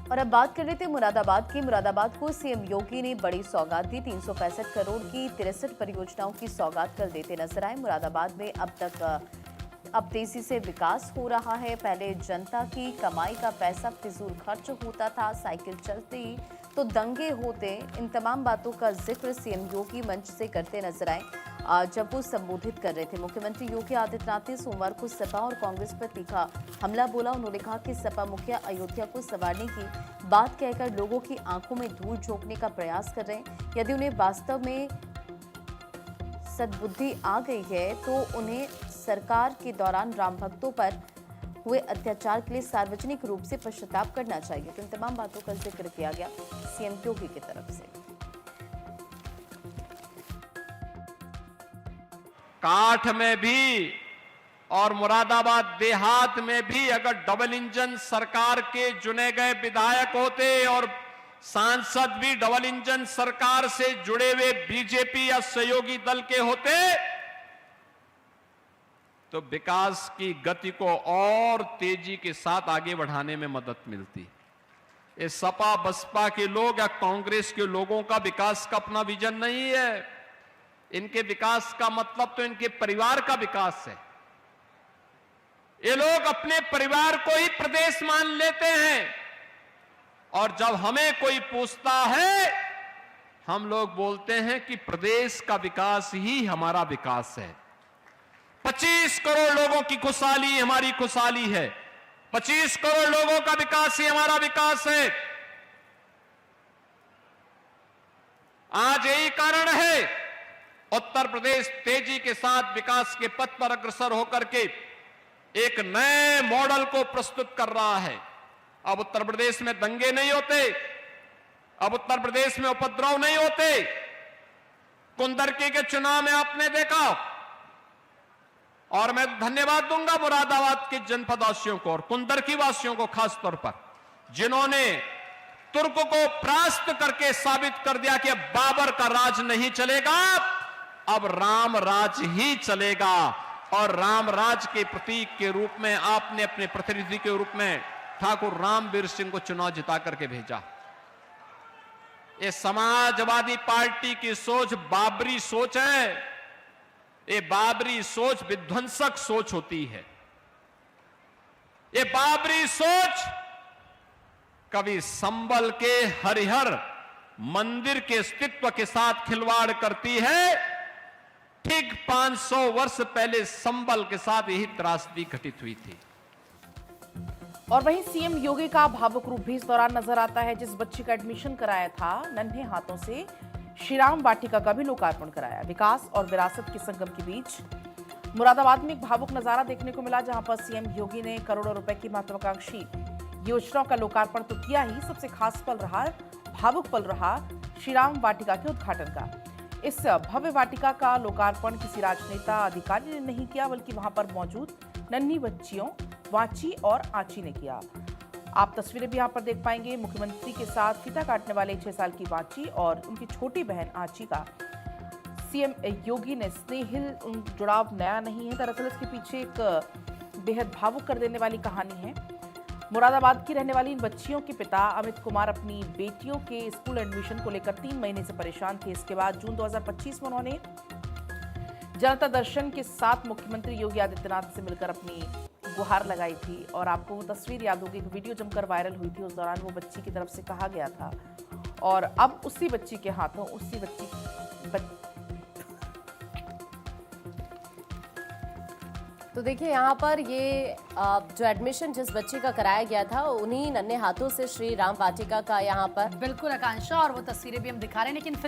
और अब बात कर रहे थे मुरादाबाद की। मुरादाबाद को सीएम योगी ने बड़ी सौगात दी। 365 करोड़ की 63 परियोजनाओं की सौगात कल देते नजर आए। मुरादाबाद में अब तेजी से विकास हो रहा है। पहले जनता की कमाई का पैसा फिजूल खर्च होता था, साइकिल चलती तो दंगे होते। इन तमाम बातों का जिक्र सीएम योगी मंच से करते नजर आए जब वो संबोधित कर रहे थे। मुख्यमंत्री योगी आदित्यनाथ ने सोमवार को सपा और कांग्रेस पर तीखा हमला बोला। उन्होंने कहा कि सपा मुखिया अयोध्या को संवारने की बात कहकर लोगों की आंखों में धूल झोंकने का प्रयास कर रहे हैं। यदि उन्हें वास्तव में सद्बुद्धि आ गई है तो उन्हें सरकार के दौरान राम भक्तों पर हुए अत्याचार के लिए सार्वजनिक रूप से पश्चाताप करना चाहिए। तो इन तमाम बातों का जिक्र किया गया सीएम योगी की तरफ से। काठ में भी और मुरादाबाद देहात में भी अगर डबल इंजन सरकार के चुने गए विधायक होते और सांसद भी डबल इंजन सरकार से जुड़े हुए बीजेपी या सहयोगी दल के होते तो विकास की गति को और तेजी के साथ आगे बढ़ाने में मदद मिलती। ये सपा बसपा के लोग या कांग्रेस के लोगों का विकास का अपना विजन नहीं है। इनके विकास का मतलब तो इनके परिवार का विकास है। ये लोग अपने परिवार को ही प्रदेश मान लेते हैं और जब हमें कोई पूछता है हम लोग बोलते हैं कि प्रदेश का विकास ही हमारा विकास है। 25 करोड़ लोगों की खुशहाली हमारी खुशहाली है। 25 करोड़ लोगों का विकास ही हमारा विकास है। आज यही कारण है उत्तर प्रदेश तेजी के साथ विकास के पथ पर अग्रसर होकर के एक नए मॉडल को प्रस्तुत कर रहा है। अब उत्तर प्रदेश में दंगे नहीं होते, अब उत्तर प्रदेश में उपद्रव नहीं होते। कुंदरकी के चुनाव में आपने देखा और मैं धन्यवाद दूंगा मुरादाबाद के जनपदवासियों को और कुंदरकी वासियों को खास तौर पर, जिन्होंने तुर्क को परास्त करके साबित कर दिया कि अब बाबर का राज नहीं चलेगा, अब राम राज ही चलेगा। और राम राज के प्रतीक के रूप में आपने अपने प्रतिनिधि के रूप में ठाकुर रामवीर सिंह को चुनाव जिता करके भेजा। ये समाजवादी पार्टी की सोच बाबरी सोच है। ये बाबरी सोच विध्वंसक सोच होती है। ये बाबरी सोच कभी संबल के हरिहर मंदिर के अस्तित्व के साथ खिलवाड़ करती है। ठीक 500 वर्ष पहले संबल के साथ यही त्रासदी घटित हुई थी। और वहीं सीएम योगी का भावुक रूप भी इस दौरान नजर आता है। जिस बच्ची का एडमिशन कराया था, नन्हे हाथों से श्री राम वाटिका का भी लोकार्पण कराया। विकास और विरासत के संगम के बीच मुरादाबाद में एक भावुक नजारा देखने को मिला, जहां पर सीएम योगी ने करोड़ों रुपए की महत्वाकांक्षी योजनाओं का लोकार्पण तो किया ही, सबसे खास पल रहा, भावुक पल रहा श्री राम वाटिका के उद्घाटन का। इस भव्य वाटिका का लोकार्पण किसी राजनेता अधिकारी ने नहीं किया, बल्कि वहां पर मौजूद नन्ही बच्चियों वाची और आची ने किया। आप तस्वीरें भी यहाँ पर देख पाएंगे। मुख्यमंत्री के साथ फीता काटने वाले 6 साल की वाची और उनकी छोटी बहन आची का सीएम योगी ने स्नेहिल जुड़ाव नया नहीं है। दरअसल इसके पीछे एक बेहद भावुक कर देने वाली कहानी है। मुरादाबाद की रहने वाली इन बच्चियों के पिता अमित कुमार अपनी बेटियों के स्कूल एडमिशन को लेकर 3 महीने से परेशान थे। इसके बाद जून 2025 में उन्होंने जनता दर्शन के साथ मुख्यमंत्री योगी आदित्यनाथ से मिलकर अपनी गुहार लगाई थी। और आपको वो तस्वीर याद होगी, एक वीडियो जमकर वायरल हुई थी। उस दौरान वो बच्ची की तरफ से कहा गया था और अब उसी बच्ची के हाथों उसी तो देखिए यहाँ पर ये जो एडमिशन जिस बच्चे का कराया गया था उन्हीं नन्हे हाथों से श्री राम वाटिका का यहाँ पर बिल्कुल आकांक्षा, और वो तस्वीरें भी हम दिखा रहे हैं। लेकिन